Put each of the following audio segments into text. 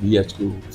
DHQ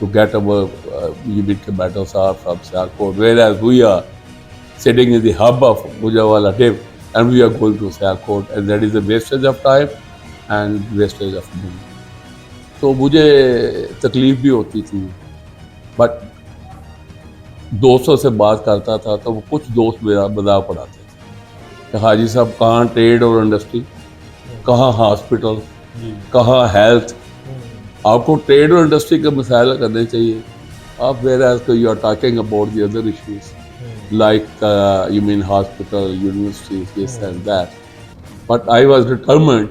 to get our unit commanders are from Sialkot, whereas we are sitting in the hub of Gujranwala Div, and we are going to Sialkot, and that is a wastage of time and wastage of money. تو مجھے تکلیف بھی ہوتی تھی، but دوستوں سے بات کرتا تھا تو وہ کچھ دوست میرا مذاق اڑاتے تھے کہ حاجی صاحب کہاں ٹریڈ اور انڈسٹری، کہاں ہاسپٹل، کہاں ہیلتھ. آپ کو ٹریڈ اور انڈسٹری کے مسائل کرنے چاہیے. آپ ویئر ایز کہ you are talking about the other issues like you mean hospital, universities, this and that. But I was determined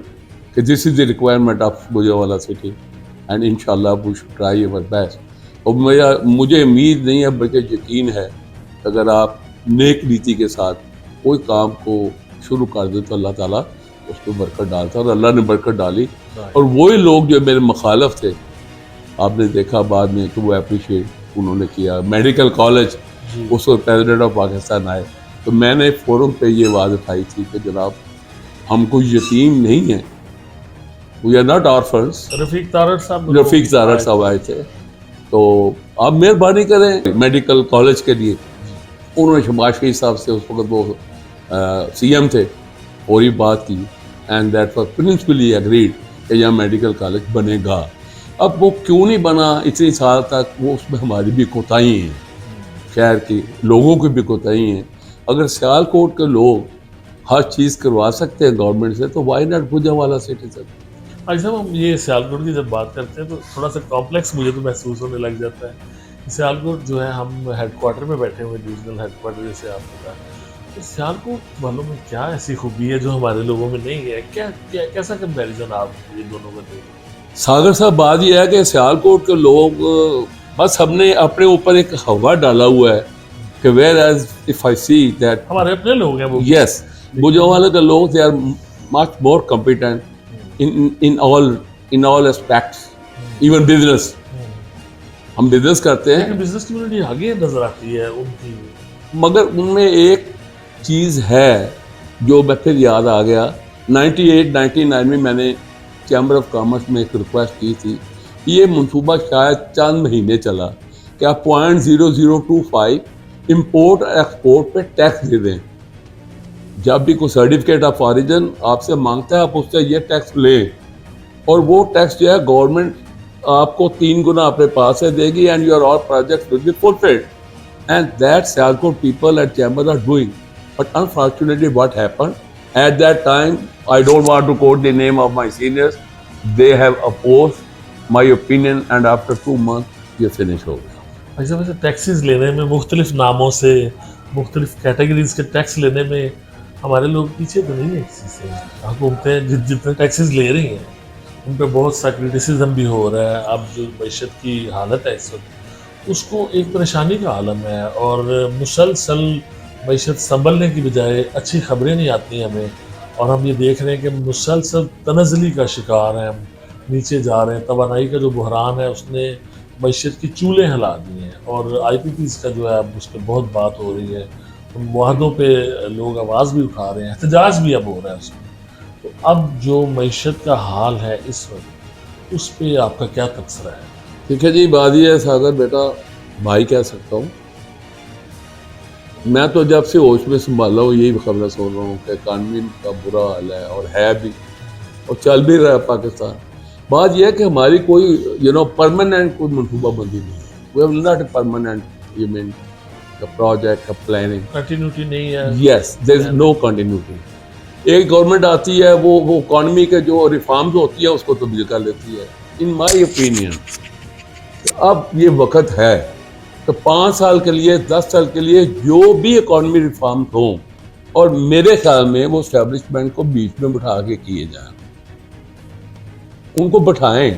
کہ this is the requirement of Gujranwala city and ان شاء اللہ we should try our best. اور مجھے امید نہیں ہے بلکہ یقین ہے کہ اگر آپ نیک نیتی کے ساتھ کوئی کام کو شروع کر دیں تو اللہ تعالیٰ اس کو برکت ڈالتا ہے، اور اللہ نے برکت ڈالی. اور وہی لوگ جو میرے مخالف تھے آپ نے دیکھا بعد میں کہ وہ اپریشیٹ انہوں نے کیا. میڈیکل کالج اس وقت پریزیڈنٹ آف پاکستان آئے تو میں نے فورم پہ یہ آواز اٹھائی تھی کہ جناب ہم کو یتیم نہیں ہیں، وی آر ناٹ آرفنس. رفیق تارڑ صاحب آئے تھے تو آپ مہربانی کریں میڈیکل کالج کے لیے. انہوں نے شہباز شریف صاحب سے اس وقت وہ سی ایم تھے اور یہ بات کی and that was principally agreed کہ یہاں میڈیکل کالج بنے گا. اب وہ کیوں نہیں بنا اتنی سال تک، وہ اس میں ہماری بھی کوتاہی ہیں، شہر کی لوگوں کی بھی کوتاہی ہیں. اگر سیالکوٹ کے لوگ ہر چیز کروا سکتے ہیں گورنمنٹ سے تو وائی ناٹ گوجرانوالہ سٹیزن. بھائی صاحب ہم یہ سیالکوٹ کی جب بات کرتے ہیں تو تھوڑا سا کمپلیکس مجھے تو محسوس ہونے لگ جاتا ہے. سیالکوٹ جو ہے ہم ہیڈ کوارٹر میں بیٹھے ہوئے، ڈویژنل ہیڈ کوارٹر جیسے آپ نے کہا، تو سیالکوٹ والوں میں کیا ایسی خوبی ہے جو ہمارے لوگوں میں نہیں ہے؟ کیسا کمپیریزن آپ یہ دونوں کا دیں؟ ساگر صاحب بات یہ ہے کہ سیالکوٹ کے لوگ بس ہم نے اپنے اوپر ایک ہوا ڈالا ہوا ہے کہ whereas if I see that ہمارے اپنے لوگ ہیں وہ. یس، گوجرانوالہ کے لوگ they are much more competent in all aspects, even business. ہم بزنس کرتے ہیں، لیکن بزنس کمیونٹی آگے نظر آتی ہے ان کی، مگر ان میں ایک چیز ہے جو میں پھر یاد آ گیا. 98-99 میں نے چیمبر آف کامرس میں ایک ریکویسٹ کی تھی. یہ منصوبہ شاید چند مہینے چلا کہ آپ 0.0025 امپورٹ اور ایکسپورٹ پہ ٹیکس دے دیں. جب بھی کوئی سرٹیفکیٹ آف اوریجن آپ سے مانگتا ہے آپ اس سے یہ ٹیکس لیں، اور وہ ٹیکس جو ہے گورنمنٹ آپ کو 3 گنا اپنے پاس سے دے گی and your all project will be fulfilled. And that Sialkot people at chamber are doing. But unfortunately what happened at that time, I don't want to quote the name of my seniors, they have opposed my opinion and after 2 months یہ finish ہو گیا. بھائی صاحب ایسے taxis لینے میں مختلف ناموں سے مختلف کیٹیگریز کے ٹیکس لینے میں ہمارے لوگ پیچھے تو نہیں ہیں کسی سے. حکومتیں جتنے ٹیکسیز لے رہی ہیں ان پہ بہت سا کرٹیسزم بھی ہو رہا ہے. اب جو معیشت کی حالت ہے اس وقت اس کو ایک پریشانی کا عالم ہے، اور مسلسل معیشت سنبھلنے کی بجائے اچھی خبریں نہیں آتی ہمیں، اور ہم یہ دیکھ رہے ہیں کہ مسلسل تنزلی کا شکار ہیں، ہم نیچے جا رہے ہیں. توانائی کا جو بحران ہے اس نے معیشت کی چولیں ہلا دی ہیں، اور آئی پی پیز کا جو ہے اب اس پہ بہت بات ہو رہی ہے. معاہدوں پہ لوگ آواز بھی اٹھا رہے ہیں، احتجاج بھی اب ہو رہا ہے اس میں. تو اب جو معیشت کا حال ہے اس وقت اس پہ آپ کا کیا تبصرہ ہے؟ ٹھیک ہے جی، بات یہ ہے ساگر بیٹا، بھائی کہہ سکتا ہوں میں تو جب سے ہوش میں سنبھالا ہوں یہی خبریں سن رہا ہوں کہ اکانومی کا برا حال ہے، اور ہے بھی اور چل بھی رہا ہے پاکستان. بات یہ ہے کہ ہماری کوئی پرماننٹ کوئی منصوبہ بندی نہیں ہے. We have not a permanent you mean project planning, continuity نہیں ہے. یس، دیر از نو کنٹینیوٹی. ایک گورنمنٹ آتی ہے وہ اکانومی کے جو ریفارمز ہوتی ہیں اس کو تبدیل کر لیتی ہے. ان مائی اوپینین اب یہ وقت ہے کہ 5 سال کے لیے 10 سال کے لیے جو بھی اکانومی ریفارمز ہوں، اور میرے خیال میں وہ اسٹیبلشمنٹ کو بیچ میں بٹھا کے کیے جائیں، ان کو بٹھائیں،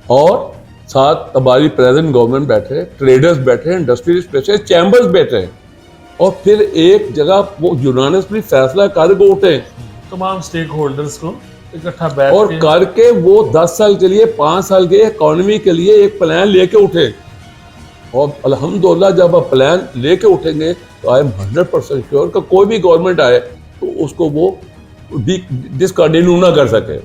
اور ساتھ ہماری پریزنٹ گورنمنٹ بیٹھے، ٹریڈرز بیٹھے، انڈسٹریز بیٹھے، چیمبرز بیٹھے، اور پھر ایک جگہ وہ یونانسلی فیصلہ کر کے اٹھیں، تمام سٹیک ہولڈرز کو اکٹھا بیٹھ اور کر کے وہ 10 سال کے لیے 5 سال کے اکانومی کے لیے ایک پلان لے کے اٹھیں. اور الحمدللہ جب آپ پلان لے کے اٹھیں گے تو آئی ایم 100% شیور کہ کوئی بھی گورنمنٹ آئے تو اس کو وہ ڈسکنٹینیو نہ کر سکے،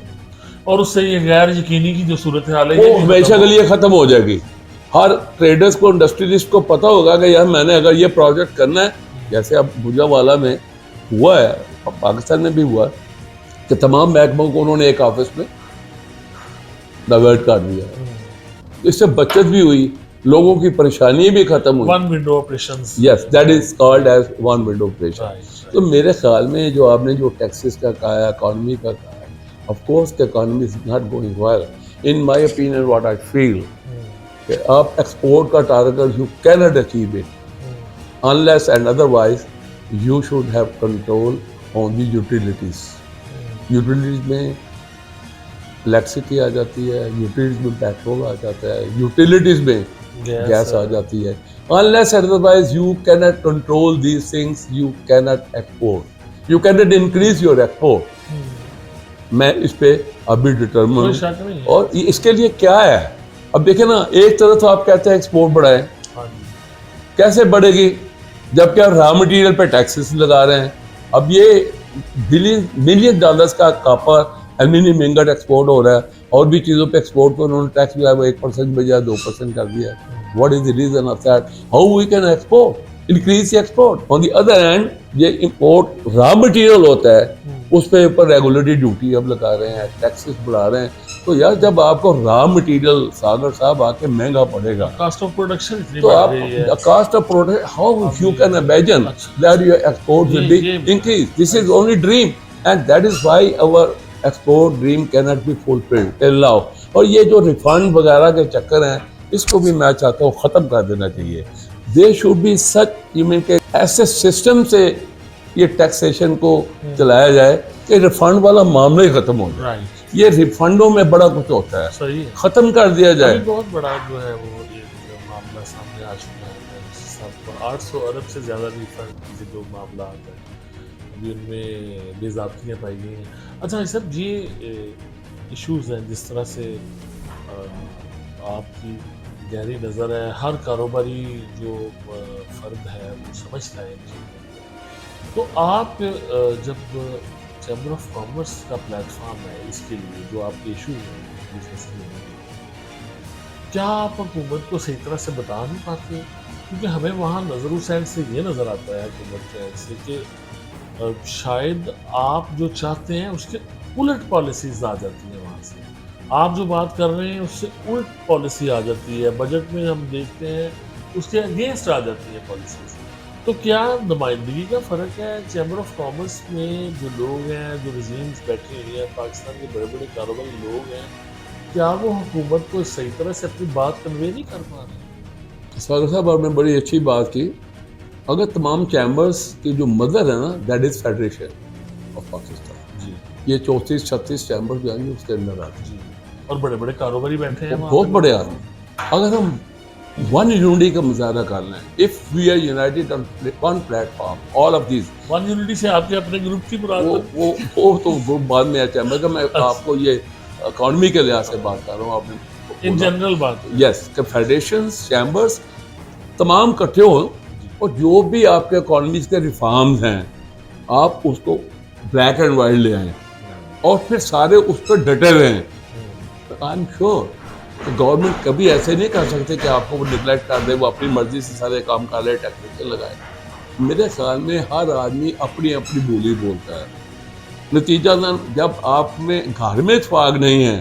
اور اس سے یہ غیر یقینی کی جو صورتحال ہے وہ ہمیشہ کے لیے ختم ہو جائے گی. ہر ٹریڈرز کو انڈسٹریلسٹ کو پتہ ہوگا کہ یار میں نے اگر یہ پروجیکٹ کرنا ہے, جیسے اب گوجرانوالہ میں ہوا ہے, پاکستان میں بھی ہوا کہ تمام محکموں کو انہوں نے ایک آفس میں ڈائیورٹ کر دیا. اس سے بچت بھی ہوئی, لوگوں کی پریشانی بھی ختم ہوئی. One window operations. Yes, that is called as one window operation. تو میرے خیال میں جو آپ نے جو ٹیکسز کا کہا ہے, اکانومی کا کہا ہے, of course the economy is not going well. In my opinion, what I feel کہ آپ ایکسپورٹ کا target, you cannot achieve it unless and otherwise you should have control on the utilities. Utilities میں electricity آ جاتی ہے, utilities میں petrol آ جاتا ہے, utilities میں گیس آ جاتی ہے. Unless otherwise you cannot control these things, you cannot export. You cannot increase your export. میں اس پہ ابھی ڈٹرمن ہوں. اور اس کے لیے کیا ہے, اب دیکھیں نا, ایک طرف تو آپ کہتے ہیں ایکسپورٹ بڑھائیں, کیسے بڑھے گی جبکہ آپ را مٹیریل پہ ٹیکسز لگا رہے ہیں. اب یہ ملین ڈالرز کا کاپر ایلومینیم انگٹ ایکسپورٹ ہو رہا ہے, اور بھی چیزوں پہ ایکسپورٹ پہ انہوں نے ٹیکس جو ہے وہ 1% بجائے 2% کر دیا ہے. What is the reason of that? How we can export? Increase the export. On the other hand, یہ import را مٹیریل ہوتا ہے, اس پہ اوپر ریگولیٹری ڈیوٹی اب لگا رہے ہیں, ٹیکسز بڑھا رہے ہیں. تو یار جب آپ کو را مٹیریل ساگر صاحب آ کے مہنگا پڑے گا, کاسٹ آف پروڈکشن اتنی تو بڑھ آپ گئی ہے. Cost of product, how you can imagine that your export will be increased. This is only dream, and that is why our export dream cannot be fulfilled till now. اور یہ جو refund وغیرہ کے چکر ہیں, اس کو بھی میں چاہتا ہوں ختم کر دینا چاہیے. They should be such, you mean کہ ایسے سسٹم سے یہ ٹیکسیشن کو چلایا جائے کہ ریفنڈ والا معاملہ ہی ختم ہو جائے. یہ ریفنڈوں میں بڑا کچھ ہوتا ہے, صحیح ہے, ختم کر دیا جائے. بہت بڑا جو ہے وہ یہ معاملہ سامنے آ چکا ہے. 800 ارب سے زیادہ ریفنڈ کے جو معاملات ہیں ابھی ان میں بے ضابطیاں پائی گئی ہیں. اچھا سر, یہ ایشوز ہیں جس طرح سے آپ کی گہری نظر ہے, ہر کاروباری جو فرد ہے وہ سمجھتا ہے ان چیزوں کو. تو آپ جب چیمبر آف کامرس کا پلیٹ فارم ہے اس کے لیے جو آپ کے ایشوز ہیں بزنس کے لیے, کیا آپ حکومت کو صحیح طرح سے بتا نہیں پاتے؟ کیونکہ ہمیں وہاں نظر و سائڈ سے یہ نظر آتا ہے حکومت کے سے کہ شاید آپ جو چاہتے ہیں اس کے الٹ پالیسیز آ جاتی ہیں وہاں سے. آپ جو بات کر رہے ہیں اس سے الٹ پالیسی آ جاتی ہے, بجٹ میں ہم دیکھتے ہیں اس کے اگینسٹ آ جاتی ہے پالیسیز. تو کیا نمائندگی کا فرق ہے چیمبر آف کامرس میں جو لوگ ہیں, جو ریزیمز بیٹھے ہوئے ہیں, پاکستان کے بڑے بڑے کاروباری لوگ ہیں, کیا وہ حکومت کو صحیح طرح سے اپنی بات کنوے نہیں کر پا رہے؟ ساگر صاحب آپ نے بڑی اچھی بات کی. اگر تمام چیمبرز کی جو مدر ہے نا, that is federation of Pakistan. جی, یہ 34-36 چیمبر جو ہیں اس کے اندر آتے ہیں, جی, اور بڑے بڑے کاروباری بیٹھے ہیں, بہت بڑے آدمی. اگر ہم ون یونٹی کا مظاہرہ کر لیں, if we are united on one platform, all of these. One unity سے آپ کے اپنے گروپ کی مراد ہے؟ وہ تو گروپ بعد میں ہے چیمبر کا. میں آپ کو یہ اکانومی کے لحاظ سے بات کر رہا ہوں. آپ نے ان جنرل بات, یس, کہ فیڈریشنز, چیمبرز تمام اکٹھے ہوں, اور جو بھی آپ کے اکانومیز کے ریفارمز ہیں آپ اس کو بلیک اینڈ وائٹ لے آئیں, اور پھر سارے اس پہ ڈٹے ہوئے ہیں. آئی ایم شیور کہ گورنمنٹ کبھی ایسے نہیں کر سکتے کہ آپ کو وہ نگلیکٹ کر دے, وہ اپنی مرضی سے سارے کام کر لے, ٹیکس لگائے. میرے خیال میں ہر آدمی اپنی اپنی بولی بولتا ہے. نتیجہ جب آپ میں گھر میں اتفاق نہیں ہے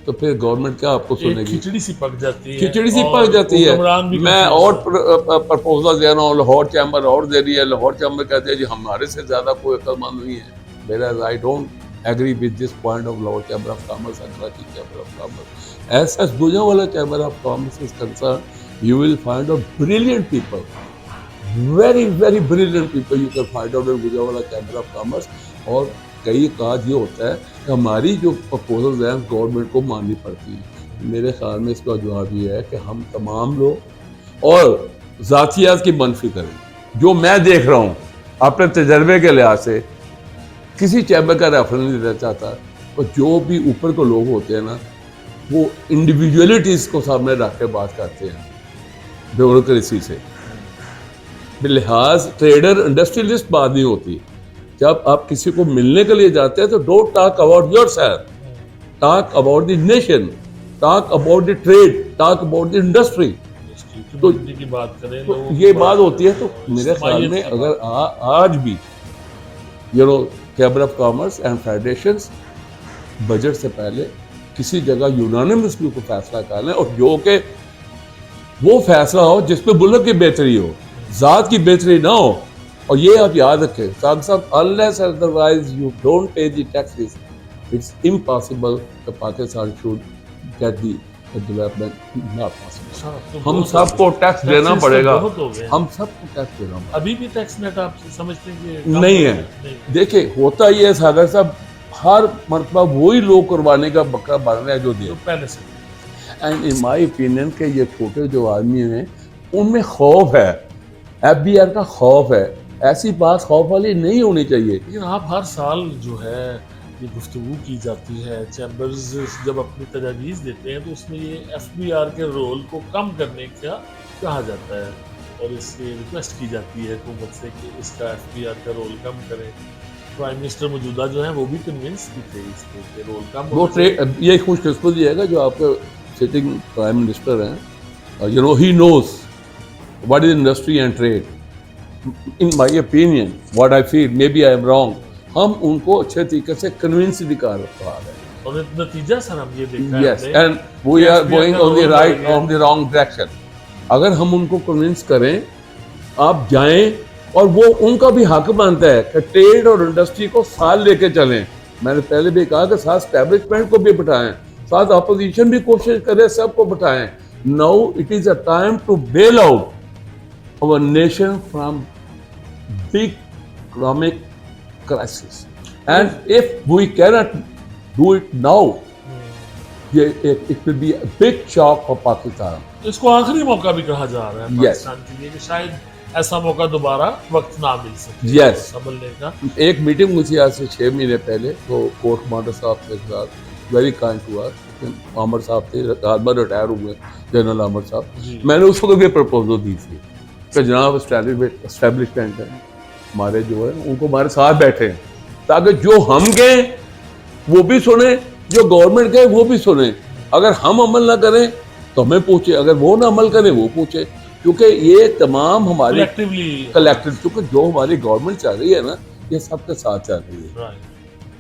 تو پھر گورنمنٹ کیا آپ کو سنے گی؟ کھچڑی سی پک جاتی ہے, کھچڑی سی پک جاتی ہے. میں اور پرپوزل دے رہا ہوں, لاہور چیمبر اور دے رہی ہے. لاہور چیمبر کہتے ہیں جی ہمارے سے زیادہ کوئی عقل مند نہیں ہے. whereas I don't agree with this point of Lahore Chamber of Commerce and Karachi Chamber of Commerce. As such, Gujranwala Chamber of Commerce is concerned, you will find out brilliant people, very very brilliant people you can find out in Gujranwala Chamber of Commerce. اور کئی کاج یہ ہوتا ہے کہ ہماری جو proposals ہیں گورنمنٹ کو ماننی پڑتی ہیں. میرے خیال میں اس کا جواب یہ ہے کہ ہم تمام لوگ اور ذاتیات کی منفی کریں. جو میں دیکھ رہا ہوں اپنے تجربے کے لحاظ سے, کسی چیمبر کا ریفرنس نہیں دینا چاہتا, اور جو بھی اوپر کو لوگ ہوتے ہیں نا وہ انڈیویجولیٹیز کو سامنے رکھ کے بات کرتے ہیں بیوروکریسی سے. بلحاظ ٹریڈر انڈسٹریلسٹ بات نہیں ہوتی. جب آپ کسی کو ملنے کے لیے جاتے ہیں تو don't talk about yourself, talk about the nation, talk about the trade. talk about the industry. اس کی کمیونٹی کی بات کریں تو لوگوں یہ کی بات ہوتی ہے. تو میرے خیال میں اجتماعیت کی اگر بات. آج بھی chamber of commerce and federations budget سے پہلے کسی جگہ یونانیمسلی کو فیصلہ کر لیں, اور جو کہ وہ فیصلہ ہو جس پہ ملک کی بہتری ہو, ذات کی بہتری نہ ہو. اور یہ آپ یاد رکھیں صاحب, unless otherwise you don't pay the taxes, it's impossible that Pakistan should get the development. Not possible. ہم سب کو ٹیکس دینا پڑے گا, ہم سب کو ٹیکس دینا پڑے گا. ابھی بھی ٹیکس نیٹ آپ سمجھتے ہیں کہ نہیں ہے. دیکھیں ہوتا یہ ہے ساگر صاحب, ہر مرتبہ وہی لوگ قربانی کا بکرا بن رہے ہیں جو دے پہلے سے. اینڈ ان مائی اوپینین کہ یہ چھوٹے جو آدمی ہیں ان میں خوف ہے, ایف بی آر کا خوف ہے. ایسی بات خوف والی نہیں ہونی چاہیے. لیکن آپ ہر سال جو ہے یہ گفتگو کی جاتی ہے, چیمبرز جب اپنی تجاویز دیتے ہیں تو اس میں یہ ایف بی آر کے رول کو کم کرنے کا کہا جاتا ہے, اور اس سے ریکویسٹ کی جاتی ہے حکومت سے کہ اس کا ایف بی آر کا رول کم کریں. پرائم منسٹر موجودہ جو ہیں وہ بھی کنونس بھی تھے اس کے رول کم. وہ یہ خوش قسمتی ہے گا جو آپ کے سٹنگ پرائم منسٹر ہیں. He knows what is industry and trade. In my opinion what I feel, may be I am wrong, ہم ان کو اچھے طریقے سے کنونس بھی کر رہے ہیں. اور نتیجہ سر ہم یہ دیکھ رہے ہیں. Yes, and we are going on the right on the wrong direction. اگر ہم ان کو کنونس کریں آپ جائیں, اور وہ ان کا بھی حق بنتا ہے کہ ٹریڈ اور انڈسٹری کو ساتھ لے کے چلیں. میں نے پہلے بھی کہا کہ ساتھ اسٹیبلشمنٹ کو بھی بٹھائیں, ساتھ اپوزیشن بھی کوشش کرے, سب کو بٹھائیں. Now it is a time to bail out our nation from big economic crisis, and if we cannot do it now, it will be a big shock for Pakistan. اس کو آخری موقع بھی کہا جا رہا ہے پاکستان کے لیے کہ شاید ایسا موقع دوبارہ وقت نہ مل سکے Yes. سنبھلنے کا. ایک میٹنگ ہوئی تھی آج سے 6 مہینے پہلے, تو کورٹ کمانڈر صاحب کے ساتھ ویری کائنڈ ٹو اس. عامر صاحب تھے, رات بھر ریٹائر ہوئے جنرل عامر صاحب. میں نے اس وقت بھی پرپوزل دی تھی کہ جناب اسٹیبلشمنٹ ہے ہمارے جو ہے ان کو ہمارے ساتھ بیٹھے ہیں, تاکہ جو ہم کہیں وہ بھی سنیں, جو گورنمنٹ کہے وہ بھی سنیں. اگر ہم عمل نہ کریں تو ہمیں پوچھیں, اگر وہ نہ عمل کریں وہ پوچھیں. کیونکہ یہ تمام ہماری کلیکٹیو, کیونکہ جو ہماری گورنمنٹ چل رہی ہے نا یہ سب کے ساتھ چل رہی ہے.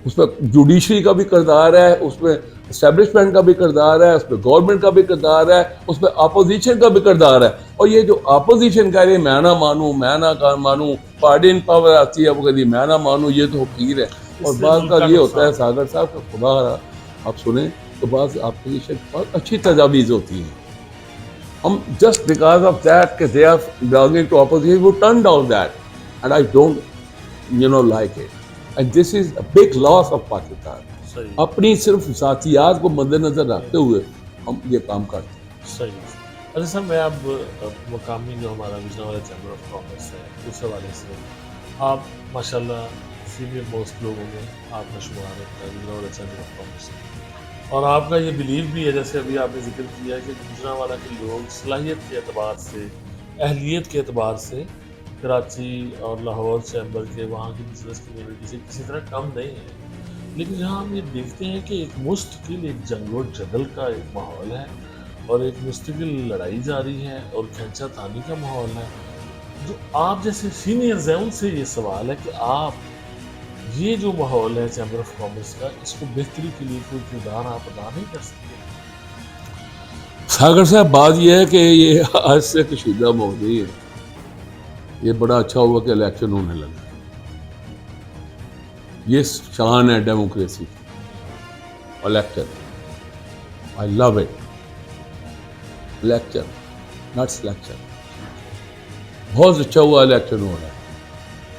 اس میں جوڈیشری کا بھی کردار ہے, اس میں اسٹیبلشمنٹ کا بھی کردار ہے, اس میں گورنمنٹ کا بھی کردار ہے, اس میں اپوزیشن کا بھی کردار ہے. اور یہ جو اپوزیشن کہہ رہی ہے میں نہ مانوں, میں نہ مانوں, پارٹی ان پاور آتی ہے وہ کہتی ہے میں نہ مانوں, یہ تو حقیر ہے. اور بعض کا یہ ہوتا ہے ساگر صاحب کا خدا رہا آپ سنیں تو بعض اپوزیشن بہت اچھی تجاویز ہوتی ہیں. ہم جسٹ بیکاز آف دیٹ کہ they are belonging to opposition we turn down that, and I don't like it. And this is a big loss of Pakistan. اپنی صرف ذاتیات کو مد نظر رکھتے ہوئے ہم یہ کام کرتے ہیں. صحیح. اچھا سر, میں اب مقامی جو ہمارا گجرانوالہ چیمبر آف کامرس ہے اس حوالے سے آپ ماشاءاللہ سینئر موسٹ لوگوں میں آپ کا شمار ہوتا ہے گجرانوالہ چیمبر آف کامرس سے, اور آپ کا یہ بلیو بھی ہے جیسے ابھی آپ نے ذکر کیا ہے کہ گجرانوالہ کے لوگ صلاحیت کے اعتبار سے, اہلیت کے اعتبار سے کراچی اور لاہور چیمبر کے وہاں کی بزنس کمیونٹی سے کسی طرح کم نہیں ہے. لیکن جہاں ہم یہ دیکھتے ہیں کہ ایک مستقل ایک جنگ و جدل کا ایک ماحول ہے, اور ایک مستقل لڑائی جاری ہے, اور کھینچا تانی کا ماحول ہے. جو آپ جیسے سینئرز ہیں ان سے یہ سوال ہے کہ آپ یہ جو ماحول ہے چیمبر آف کامرس کا, اس کو بہتری کے لیے کوئی کردار آپ ادا نہیں کر سکتے؟ ساگر صاحب بات یہ ہے کہ یہ آج سے کشیدہ موضوع ہے. یہ بڑا اچھا ہوا کہ الیکشن ہونے لگا. یہ شان ہے democracy, election. I love it. Election not selection. بہت اچھا ہوا الیکشن ہو رہا ہے,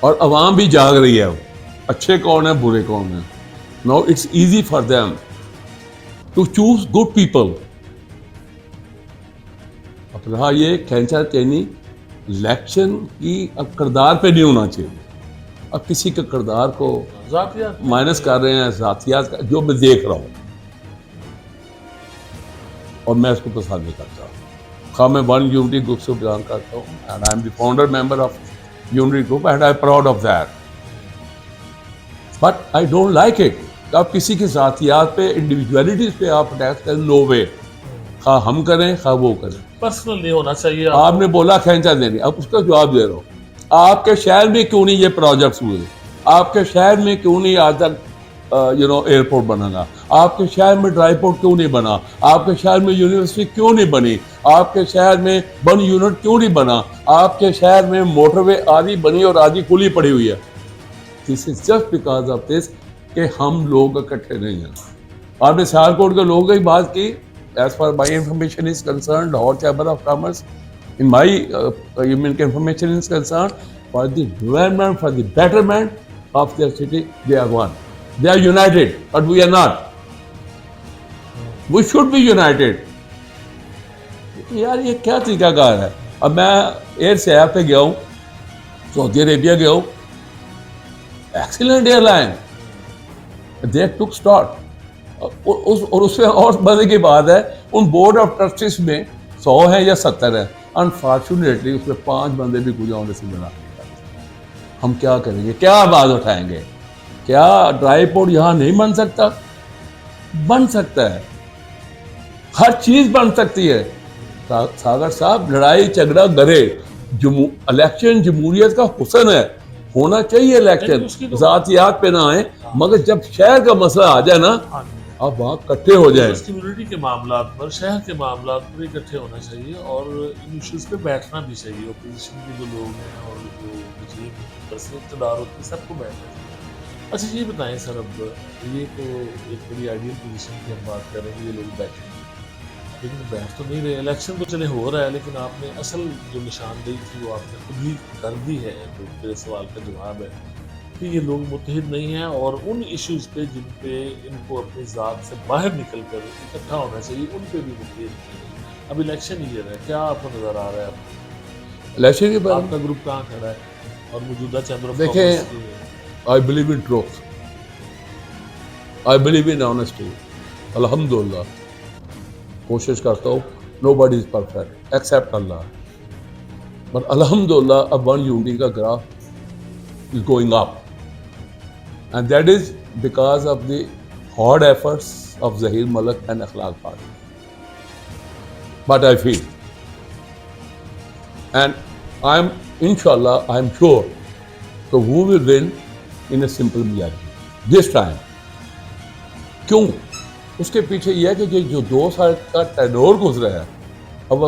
اور عوام بھی جاگ رہی ہے. اچھے کون ہیں برے کون ہیں. Now it's easy for them to choose good people. اب رہا یہ کھینچا چینی الیکشن کی, اب کردار پہ نہیں ہونا چاہیے. اب کسی کے کردار کو مائنس کر رہے ہیں, ذاتیات کا جو میں دیکھ رہا ہوں, اور میں اس کو پسند نہیں کرتا. خواہ میں ون یونٹی گروپ سے بیان کرتا ہوں, and I am the founder member of unity group, and I proud of that, but I don't like it. آپ کسی کی ذاتیات پہ, انڈیویجویلٹیز پہ آپ اٹیک کریں, نو وے. خواہ ہم کریں خواہ وہ کریں. پرسنل نہیں ہونا چاہیے. آپ نے بولا کھینچا دینی, اب اس کا جواب دے رہا ہوں. آپ کے شہر میں کیوں نہیں یہ پروجیکٹس ہوئے؟ آپ کے شہر میں کیوں نہیں آج تک ایئرپورٹ بنانا؟ آپ کے شہر میں ڈرائی پورٹ کیوں نہیں بنا؟ آپ کے شہر میں یونیورسٹی کیوں نہیں بنی؟ آپ کے شہر میں بن یونٹ کیوں نہیں بنا؟ آپ کے شہر میں موٹر وے آدھی بنی اور آدھی کھلی پڑی ہوئی ہے. This is just because of this کہ ہم لوگ اکٹھے نہیں ہیں. آپ نے سیالکوٹ کے لوگوں کی بات کی. As for my information is concerned Lahore chamber of commerce in my information is concerned, for the development, for the betterment of their city, they are one. They are united, but we are not. We should be united. یار یہ کیا طریقہ کار ہے؟ اب میں year سیاح پہ گیا ہوں, سعودی عربیہ گیا ہوں, excellent airline, they took start. اور اس میں اور مزے کی بات ہے, ان بورڈ آف ٹرسٹیز میں 100 ہیں یا 70 ہیں. انفارچونیٹلی اس میں 5 بندے بھی گزرنے سے بنا. ہم کیا کریں گے؟ کیا آواز اٹھائیں گے؟ کیا ڈرائی پورٹ یہاں نہیں بن سکتا؟ بن سکتا ہے, ہر چیز بن سکتی ہے. ساگر صاحب, لڑائی جھگڑا گرے, الیکشن جمہوریت کا حسن ہے, ہونا چاہیے الیکشن, ذاتیات پہ نہ آئے, مگر جب شہر کا مسئلہ آ جائے نا, آپ وہاں اکٹھے ہو جائیں. کمیونٹی کے معاملات پر, شہر کے معاملات پر اکٹھے ہونا چاہیے اور ان ایشوز پہ بیٹھنا بھی چاہیے. اپوزیشن کے جو لوگ ہیں اور جو اقتدار ہوتی ہے, سب کو بیٹھنا چاہیے. اچھا یہ بتائیں سر, اب یہ تو ایک بڑی آئیڈیل پوزیشن کی ہم بات کر رہے ہیں, یہ لوگ بیٹھیں گے, لیکن بیٹھ تو نہیں رہے. الیکشن تو چلے ہو رہا ہے, لیکن آپ نے اصل جو نشاندہی تھی وہ آپ نے خود ہی کر دی ہے. تو میرے سوال کا جواب ہے کہ یہ لوگ متحد نہیں ہیں اور ان ایشوز پہ جن پہ ان کو اپنی ذات سے باہر نکل کر اکٹھا ہونا چاہیے, ان پہ بھی متحد نہیں. اب الیکشن ایئر ہے, کیا آپ کو نظر آ رہا ہے الیکشن کے بعد آپ کا گروپ کہاں کھڑا ہے اور موجودہ چیمبر آف دیکھیں, کامرس کی؟ I believe in truth. I believe in honesty. الحمدللہ کوشش کرتا ہوں. Nobody is perfect except Allah. But الحمدللہ اب ون یونٹی کا graph is going up. And that is because of the hard efforts of Zahir Malik and Akhlaq Party. But I feel, and I'm, inshallah, I'm sure, so who will win in a simple majority this time. کیوں؟ اس کے پیچھے یہ ہے کہ جو 2 سال کا tenor گزرا ہے, اب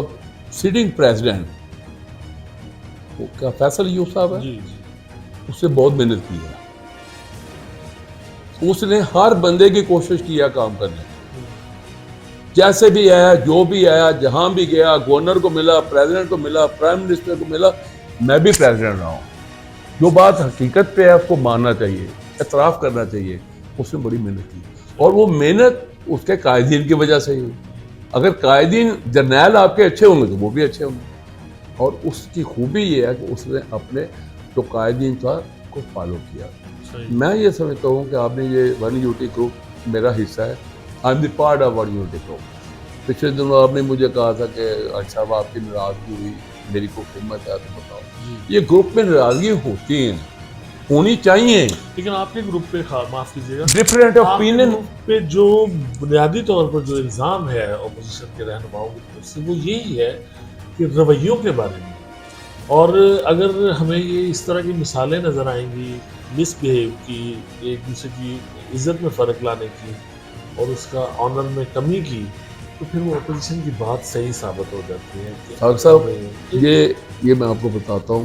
سٹنگ پریزیڈنٹ وہ کیا فیصل یوسف صاحب ہے, اس سے بہت محنت کی ہے. اس نے ہر بندے کی کوشش کیا کام کرنے کی, جیسے بھی آیا, جو بھی آیا, جہاں بھی گیا, گورنر کو ملا, پریزیڈنٹ کو ملا, پرائم منسٹر کو ملا. میں بھی پریزیڈنٹ رہا ہوں. جو بات حقیقت پہ ہے اس کو ماننا چاہیے, اعتراف کرنا چاہیے. اس نے بڑی محنت کی اور وہ محنت اس کے قائدین کی وجہ سے ہی. اگر قائدین جرنیل آپ کے اچھے ہوں گے تو وہ بھی اچھے ہوں گے. اور اس کی خوبی یہ ہے کہ اس نے اپنے جو قائدین تھا کو فالو کیا. میں یہ سمجھتا ہوں کہ آپ نے یہ ون یونٹی گروپ میرا حصہ ہے. I am the part of one unity group. پچھلے دنوں آپ نے مجھے کہا تھا کہ اچھا اب آپ کی ناراضگی ہوئی, میری کوئی خدمت ہے تو بتاؤ. یہ گروپ میں ناراضگی ہوتی ہیں, ہونی چاہیے, لیکن آپ کے گروپ پہ معاف کیجیے گا, ڈفرینٹ اوپینین پہ جو بنیادی طور پر جو الزام ہے اپوزیشن کے رہنماؤں کی طرف سے وہ یہی ہے کہ رویوں کے بارے میں. اور اگر ہمیں یہ اس طرح کی مثالیں نظر آئیں گی مس بہیو کی, ایک دوسرے کی عزت میں فرق لانے کی اور اس کا آنر میں کمی کی, تو پھر وہ اپوزیشن کی بات صحیح ثابت ہو جاتی ہے. ڈاکٹر صاحب یہ میں آپ کو بتاتا ہوں,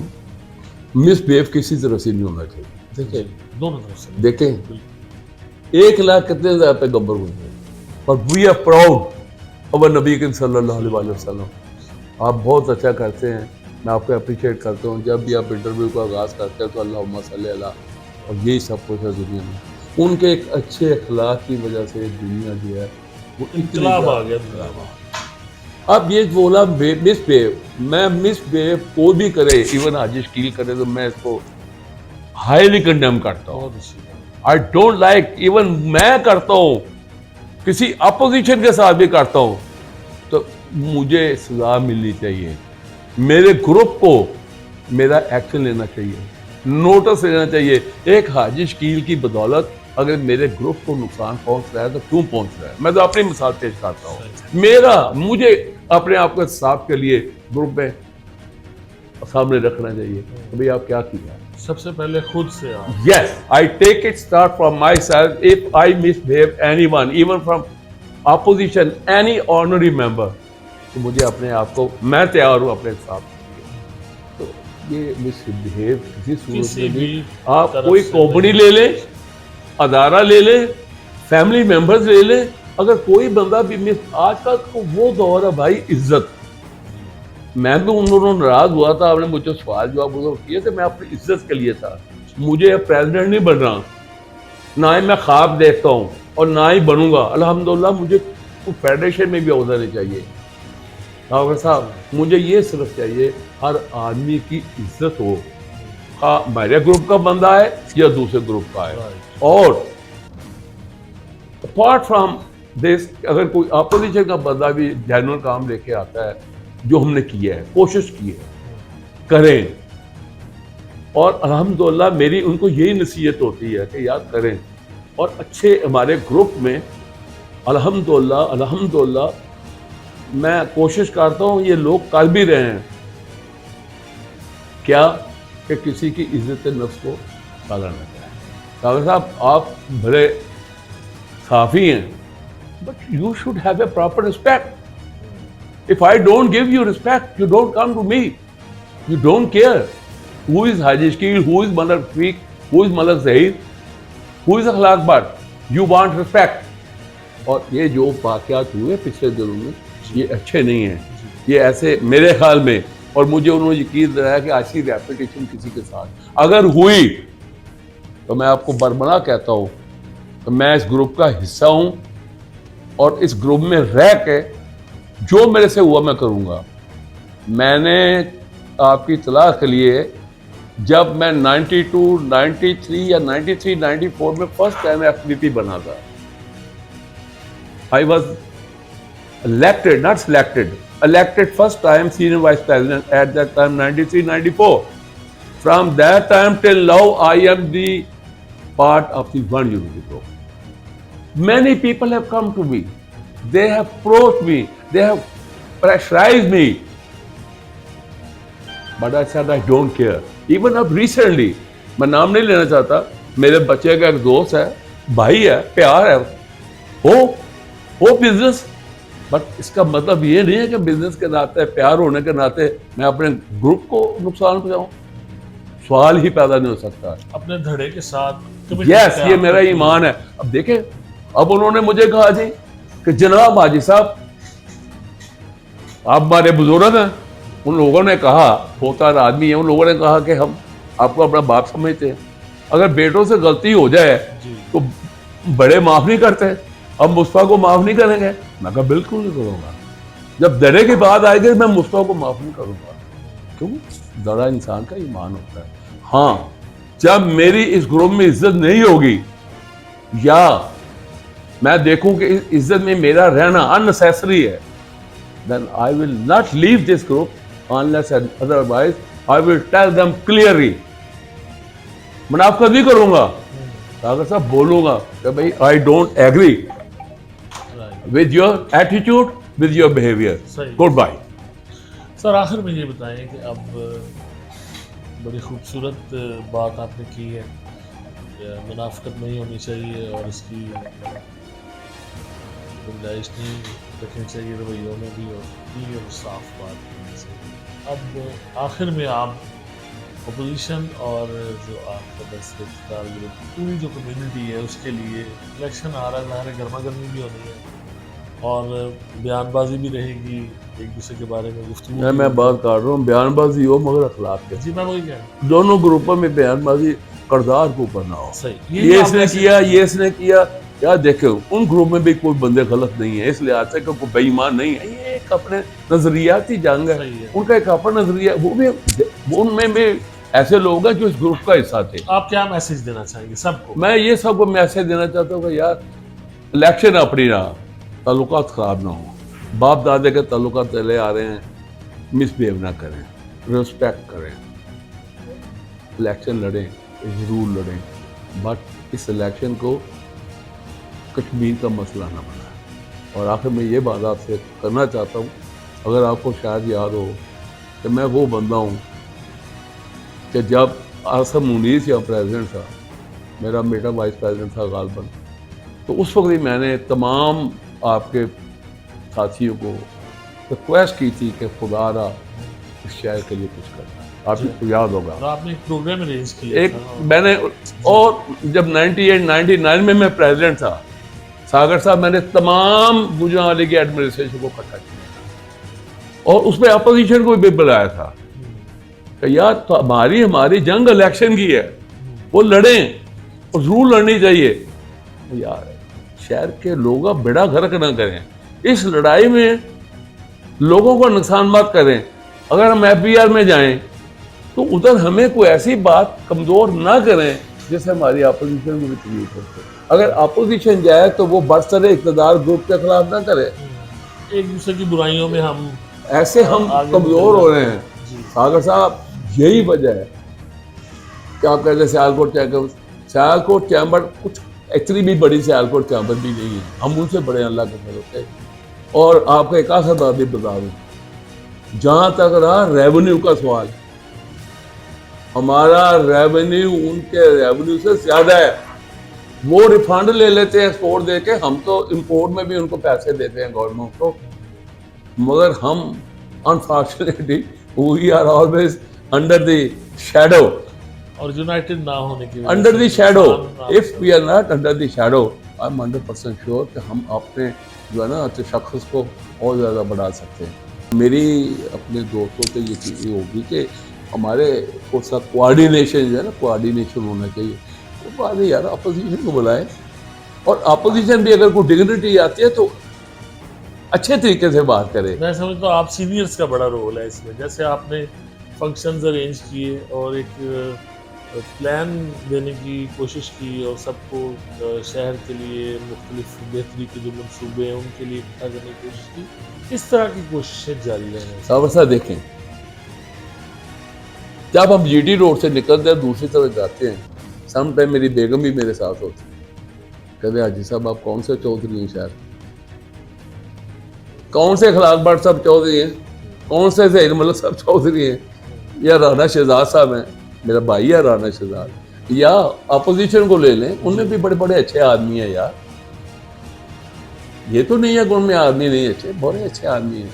مس بہیو کسی طرح سے نہیں ہونا چاہیے. دیکھیں دونوں طرف سے دیکھیں 1 لاکھ کتنے زیادہ پیغمبر ہوئے ہیں, اور وی آر پراؤڈ اوور نبی کریم صلی اللہ علیہ وسلم. آپ بہت اچھا کرتے ہیں, میں آپ کو اپریشیٹ کرتا ہوں. جب بھی آپ انٹرویو کا آغاز کرتے ہیں تو اللہم صلی اللہ, اور یہی سب کچھ ہے دنیا میں. ان کے ایک اچھے اخلاق کی وجہ سے دنیا جو ہے وہ انقلاب آ گیا. اب یہ بولا مس بہیو, میں مس بہیو کوئی بھی کرے, ایون حاجی شکیل کرے, تو میں اس کو ہائیلی کنڈیم کرتا ہوں. آئی ڈونٹ لائک, ایون میں کرتا ہوں, کسی اپوزیشن کے ساتھ بھی کرتا ہوں, تو مجھے سزا ملنی چاہیے. میرے گروپ کو میرا ایکشن لینا چاہیے, نوٹس لینا چاہیے. ایک حاجی شکیل کی بدولت اگر میرے گروپ کو نقصان پہنچ رہا ہے تو کیوں پہنچ رہا ہے. میں تو اپنی مثال پیش کرتا ہوں. مجھے اپنے آپ کو صاف کے لیے گروپ میں سامنے رکھنا چاہیے کہ بھئی آپ کیا کیا. سب سے پہلے خود سے آپ. Yes, I take it start from myself. If I misbehave anyone, even from opposition, any ordinary member, تو مجھے اپنے آپ کو میں تیار ہوں اپنے ساتھ. تو یہ مس بہیو کسی صورت میں بھی آپ کوئی کمپنی لے لیں, ادارہ لے لیں, فیملی ممبرز لے لیں, اگر کوئی بندہ بھی آج کل تو وہ دور ہے بھائی عزت. میں بھی ان دونوں ناراض ہوا تھا, آپ نے مجھے سوال جواب کیے تھے, میں اپنی عزت کے لیے تھا. مجھے پریزیڈنٹ نہیں بننا, نہ ہی میں خواب دیکھتا ہوں اور نہ ہی بنوں گا. الحمدللہ مجھے فیڈریشن میں بھی عہدہ نہیں چاہیے. ڈاکٹر صاحب مجھے یہ صرف چاہیے ہر آدمی کی عزت ہو, میرے گروپ کا بندہ ہے یا دوسرے گروپ کا ہے. اور اپارٹ فرام دس, اگر کوئی اپوزیشن کا بندہ بھی جنرل کام لے کے آتا ہے, جو ہم نے کیا ہے, کوشش کی ہے, کریں. اور الحمدللہ میری ان کو یہی نصیحت ہوتی ہے کہ یاد کریں. اور اچھے ہمارے گروپ میں الحمدللہ میں کوشش کرتا ہوں, یہ لوگ کر بھی رہے ہیں کیا کہ کسی کی عزت نفس کو ڈالا نہ جائے. ڈاکٹر صاحب آپ بھلے صحافی ہیں, but you should have a proper respect. If I don't give you respect, you don't come to me. You don't care. Who is Haji Shkil? Who is Malak Fiq? Who is Malak Zahid? Who is Akhlaq Bhatt? You want respect. اور یہ جو واقعات ہوئے پچھلے دنوں میں یہ اچھے نہیں ہیں. یہ ایسے میرے خیال میں, اور مجھے انہوں نے یقین دلایا کہ ایسی ریپیٹیشن کسی کے ساتھ اگر ہوئی تو میں آپ کو برملا کہتا ہوں کہ میں اس گروپ کا حصہ ہوں, اور اس گروپ میں رہ کے جو میرے سے ہوا میں کروں گا. میں نے آپ کی اطلاع کے لیے جب میں 92, 93 یا 93, 94 میں first time F B P بنا تھا, I was elected, not selected, elected first time senior vice president at that time 93, 94. From that time till now I am the part of the One Unity group. Many people have come to me, they have approached me, they have pressurized me, but I said I don't care. Even up recently, میں نام نہیں لینا چاہتا, میرے بچے کا ایک دوست ہے, بھائی ہے, پیار ہے, ہو بزنس, بٹ اس کا مطلب یہ نہیں ہے کہ بزنس کے ناطے, پیار ہونے کے ناطے میں اپنے گروپ کو نقصان پہنچاؤں. سوال ہی پیدا نہیں ہو سکتا. اپنے دھڑے کے ساتھ یس, یہ میرا ایمان ہے. اب دیکھیں, اب انہوں نے مجھے کہا جی کہ جناب حاجی صاحب آپ ہمارے بزرگ ہیں. ان لوگوں نے کہا, ہوتا آدمی ہے, ان لوگوں نے کہا کہ ہم آپ کو اپنا باپ سمجھتے ہیں, اگر بیٹوں سے غلطی ہو جائے تو بڑے معاف نہیں کرتے, اب مصطفیٰ کو معاف نہیں کریں گے. میں کہا بالکل نہیں کروں گا. جب درے کی بات آئے گی میں مصطفیٰ کو معاف نہیں کروں گا. کیوں؟ درا انسان کا ایمان ہوتا ہے. ہاں, جب میری اس گروپ میں عزت نہیں ہوگی یا میں دیکھوں کہ اس عزت میں میرا رہنا unnecessary ہے, then I will not leave this group unless and otherwise I will tell them clearly. منافقت نہیں کروں گا, ڈاکٹر صاحب بولوں گا کہ بھائی I don't agree with your attitude, with your behavior. Goodbye. سر آخر میں یہ بتائیں کہ اب بڑی خوبصورت بات آپ نے کی ہے کہ منافقت نہیں ہونی چاہیے اور اس کی گنجائش نہیں رکھنی چاہیے رویوں میں بھی, اور صاف بات کرنی چاہیے. اب آخر میں آپ اپوزیشن اور جو آپ کا بس پوری جو کمیونٹی ہے اس کے لیے الیکشن آ رہا ہے, ظاہر ہے گرما گرمی بھی ہونی ہے اور بیان بازی بھی رہے گی, ایک دوسرے کے بارے میں گفتگو. میں بات کر رہا ہوں بیان بازی ہو مگر اخلاق کے. جی میں وہی کہہ رہا ہوں, دونوں گروپوں میں بیان بازی کردار کو اوپر نہ ہو. صحیح, یہ اس نے کیا, یہ اس نے کیا. کیا دیکھیں ان گروپ میں بھی کوئی بندے غلط نہیں ہے, اس لحاظ سے کہ کوئی بے ایمان نہیں ہے. یہ ایک اپنے نظریاتی جنگ ہے, ان کا ایک اپنا نظریہ. وہ بھی ان میں بھی ایسے لوگ ہیں جو اس گروپ کا حصہ تھے. آپ کیا میسج دینا چاہیں گے سب کو؟ میں یہ سب کو میسج دینا چاہتا ہوں کہ یار الیکشن اپنی نہ, تعلقات خراب نہ ہوں. باپ دادے کے تعلقات چلے آ رہے ہیں, مس بہیو نہ کریں, ریسپیکٹ کریں, الیکشن لڑیں, ضرور لڑیں, بٹ اس الیکشن کو کشمیر کا مسئلہ نہ بنا. اور آخر میں یہ بات آپ سے کرنا چاہتا ہوں, اگر آپ کو شاید یاد ہو کہ میں وہ بندہ ہوں کہ جب آصف منیر یہاں پریزیڈنٹ تھا, میرا بیٹا وائس پریزیڈنٹ تھا غالباً, تو اس وقت بھی میں نے تمام آپ کے ساتھیوں کو ریکویسٹ کی تھی کہ خدا را اس شہر کے لیے کچھ کرنا. آپ کو یاد ہوگا تو آپ نے ایک پروگرام ارینج کیا ایک تھا. میں نے, اور جب 98-99 میں پریزیڈنٹ تھا ساگر صاحب, میں نے تمام گوجرانوالا کی ایڈمنسٹریشن کو اکٹھا کیا اور اس میں اپوزیشن کو بھی بلایا تھا کہ یار تو ہماری جنگ الیکشن کی ہے, وہ لڑیں اور ضرور لڑنی چاہیے. یار شہر کے لوگ بیڑا غرق نہ کریں, اس لڑائی میں لوگوں کو نقصان مت کریں. اگر ہم FBR میں جائیں تو ادھر ہمیں کوئی ایسی بات کمزور نہ کریں جس سے ہماری اپوزیشن کو بھی تکلیف ہوتی ہے. اگر اپوزیشن جائے تو وہ برسر اقتدار گروپ کے خلاف نہ کرے. ایک دوسرے کی برائیوں میں ہم ایسے ہم کمزور ہو رہے ہیں. ساگر صاحب یہی وجہ ہے کہ آپ کہتے ہیں سیالکوٹ چیمبر کچھ ایکچولی بھی بڑی سیالکوٹ چیمبر بھی نہیں ہے, ہم ان سے بڑے اللہ کے فضل سے. اور آپ کو ایک آخر بات بھی بتا دوں, جہاں تک رہا ریونیو کا سوال, ہمارا ریونیو ان کے ریونیو سے زیادہ ہے. وہ ریفنڈ لے لیتے ہیں ایکسپورٹ دے کے, ہم تو امپورٹ میں بھی ان کو پیسے دیتے ہیں گورنمنٹ کو, مگر ہم unfortunately we are always under the shadow. اور یونائٹڈ نہ ہونے کی under the shadow, if we are not under the shadow, I am 100% sure کہ ہم اپنے جو ہے نا تشخص کو اور زیادہ بڑھا سکتے ہیں. میری اپنے دوستوں سے یہ چیز ہوگی کہ ہمارے کو ساتھ کوآرڈینیشن جو ہے نا, کوآرڈینیشن ہونا چاہیے. وہ بات ہے یار, اپوزیشن کو بلائیں, اور اپوزیشن بھی اگر کوئی ڈگنیٹی آتی ہے تو اچھے طریقے سے بات کرے. میں سمجھتا ہوں آپ سینئرز کا بڑا رول ہے اس میں, جیسے آپ نے فنکشنز ارینج کیے اور ایک پلان دینے کی کوشش کی اور سب کو شہر کے لیے مختلف بہتری کے جو منصوبے ہیں ان کے لیے اکٹھا کرنے کی کوشش کی. اس طرح کی کوششیں جاری رہیں. صاحب صاحب دیکھیں, جب ہم GT روڈ سے نکلتے ہیں دوسری طرف جاتے ہیں, سم ٹائم میری بیگم بھی میرے ساتھ ہوتی, کہتے حاجی صاحب آپ کون سے چودھری ہیں شہر, کون سے خلاق بٹ صاحب چودھری ہیں, کون سے ظہیر ملک صاحب چودھری ہیں, یا رانا شہزاد صاحب ہیں, میرا بھائی ہے رانا شہزاد, یا اپوزیشن کو لے لیں, ان میں بھی بڑے بڑے اچھے آدمی ہیں یار. یہ تو نہیں ہے کہ ان میں آدمی نہیں اچھے, بڑے اچھے آدمی ہیں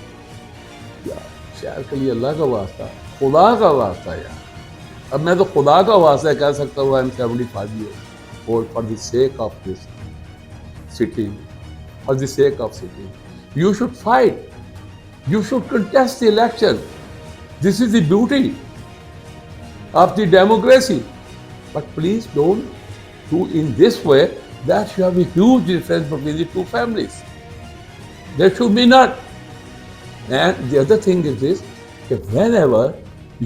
یار. شہر کے لیے اللہ کا واسطہ, خدا کا واسطہ یار. اب میں تو خدا کا واسطہ کہہ سکتا ہوں, I'm 75 years old, for the sake of this city, for the sake of city. You should fight. You should contest the election. This is the beauty of the democracy. But please don't do in this way that you have a huge difference between the two families. There should be not. And the other thing is this, that whenever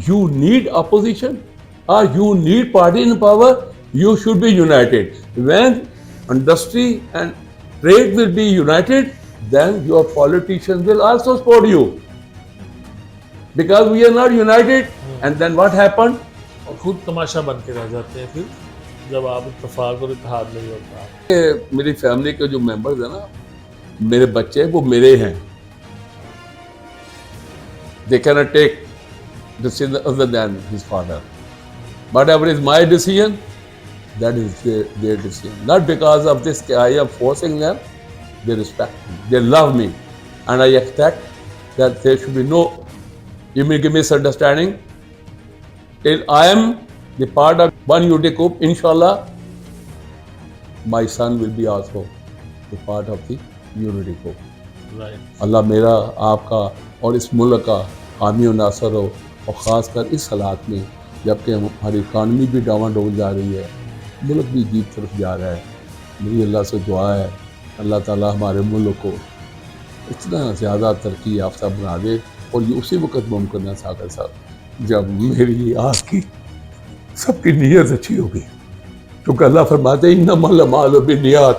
you need opposition or you need party in power, you should be united. When industry and trade will be united, then your politicians will also support you. Because we are not united, and then what happened? اور خود تماشا بن کے رہ جاتے ہیں پھر جب آپ اتفاق اور اتحاد نہیں ہوتا. میری فیملی کے جو ممبرز ہیں نا, میرے بچے وہ میرے ہیں. They cannot take decision other than his father. Whatever is my decision, that is their decision. Not because of this I am forcing them. They respect me, they love me, and I expect that there should be no misunderstanding. Till I am the part of one unity group, inshallah, my son will be also the part of the unity group. Right. اللہ میرا, آپ کا اور اس ملک کا حامی و ناصر ہو, اور خاص کر اس حالات میں جبکہ ہماری اکانومی بھی ڈاواں ڈول جا رہی ہے, ملک بھی عجیب طرف جا رہا ہے. میری اللہ سے دعا ہے اللہ تعالیٰ ہمارے ملک کو اتنا زیادہ ترقی یافتہ بنا دے. اور یہ اسی وقت ممکن ہے ساگر صاحب جب میری آپ کی سب کی نیت اچھی ہوگی, کیونکہ اللہ فرماتے ہیں انما الاعمال بالنیات.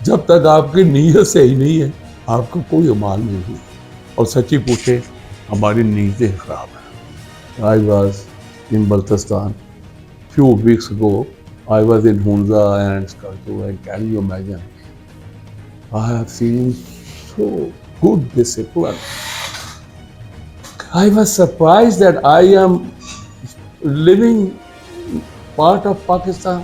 جب تک آپ کی نیت صحیح نہیں ہے آپ کو کوئی اعمال نہیں ہوئی. اور سچی پوچھے ہماری نیتیں خراب ہیں. I was in Baltistan few weeks ago I was in Hunza and Skarto, and can you imagine? I have seen so good discipline. I was surprised that I am living part of Pakistan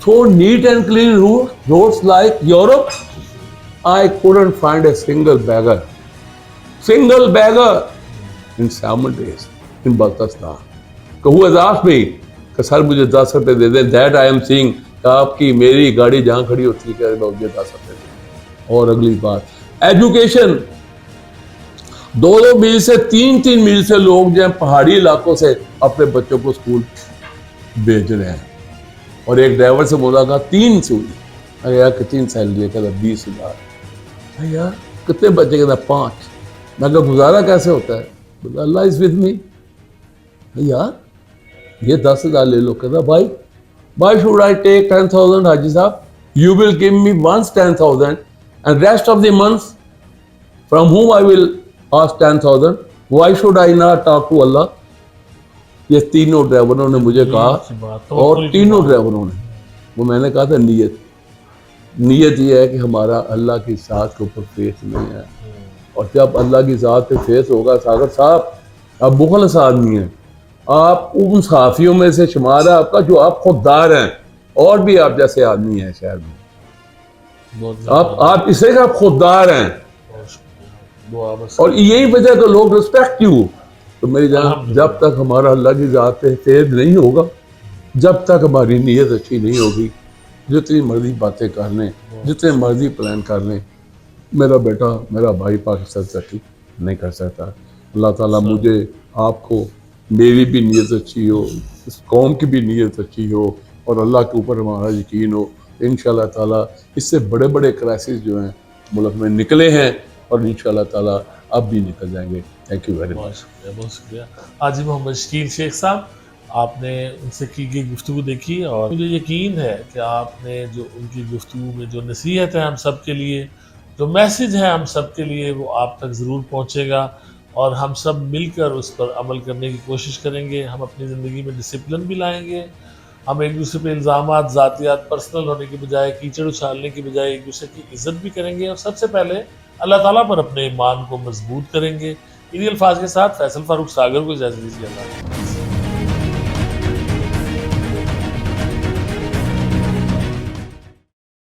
So neat and clean roads like Europe. I couldn't find a single beggar in 7 days in Baltistan. Who has asked me کہ سر مجھے 10 روپے دے دیں, that I am seeing کہ آپ کی میری گاڑی جہاں کھڑی ہوتی ہے کہ مجھے 10 روپے دیں. اور اگلی بات ایجوکیشن, 2 میل سے 3 میل سے لوگ جو ہیں پہاڑی علاقوں سے اپنے بچوں کو اسکول بھیج رہے ہیں. اور ایک ڈرائیور سے ملاقات 3 سے ہوئی. ارے یار کتنی سیلری ہے, کہتا 20,000. یار کتنے بچے, کہتا 5. میں کہا گزارا کیسے ہوتا ہے؟ اللہ از ود می. یار یہ 10,000 لے لو. کہتا بھائی why should I take 10,000 حاجی صاحب, you will give me once 10,000 and rest of the months from whom I will ask 10,000, why should I not talk to Allah. یہ تینوں ڈرائیوروں نے مجھے کہا, اور تینوں ڈرائیوروں نے, وہ میں نے کہا تھا نیت یہ ہے کہ ہمارا اللہ کی ذات کے اوپر فیس نہیں ہے. اور جب اللہ کی ذات پہ فیس ہوگا, ساگر صاحب آپ مخلص آدمی ہیں, آپ ان صحافیوں میں سے شمار ہے آپ کا جو آپ خوددار ہیں, اور بھی آپ جیسے آدمی ہیں شہر میں, آپ اس لیے آپ خوددار ہیں, اور یہی وجہ تو لوگ رسپیکٹ کیوں. تو میری جان, جب تک ہمارا اللہ کی ذات پہ فیض نہیں ہوگا, جب تک ہماری نیت اچھی نہیں ہوگی, جتنی مرضی باتیں کر لیں, جتنے مرضی پلان کر لیں, میرا بیٹا میرا بھائی پاکستان ترقی نہیں کر سکتا. اللہ تعالیٰ مجھے آپ کو, میری بھی نیت اچھی ہو, اس قوم کی بھی نیت اچھی ہو, اور اللہ کے اوپر ہمارا یقین ہو. انشاءاللہ تعالیٰ اس سے بڑے بڑے کرائسس جو ہیں ملک میں نکلے ہیں, اور انشاءاللہ تعالیٰ اب بھی نکل جائیں گے. Thank you very much. بہت شکریہ حاجی محمد شکیل شیخ صاحب, آپ نے ان سے کی گئی گفتگو دیکھی, اور مجھے یقین ہے کہ آپ نے جو ان کی گفتگو میں جو نصیحت ہے ہم سب کے لیے, جو میسج ہے ہم سب کے لیے, وہ آپ تک ضرور پہنچے گا, اور ہم سب مل کر اس پر عمل کرنے کی کوشش کریں گے. ہم اپنی زندگی میں ڈسپلن بھی لائیں گے, ہم ایک دوسرے پہ الزامات, ذاتیات, پرسنل ہونے کی بجائے, کیچڑ اچھالنے کی بجائے ایک دوسرے کی عزت بھی کریں گے, اور سب سے پہلے اللہ تعالیٰ پر اپنے ایمان کو مضبوط کریں گے. انہی الفاظ کے ساتھ فیصل فاروق ساگر کو اجازت دیجیے. اللہ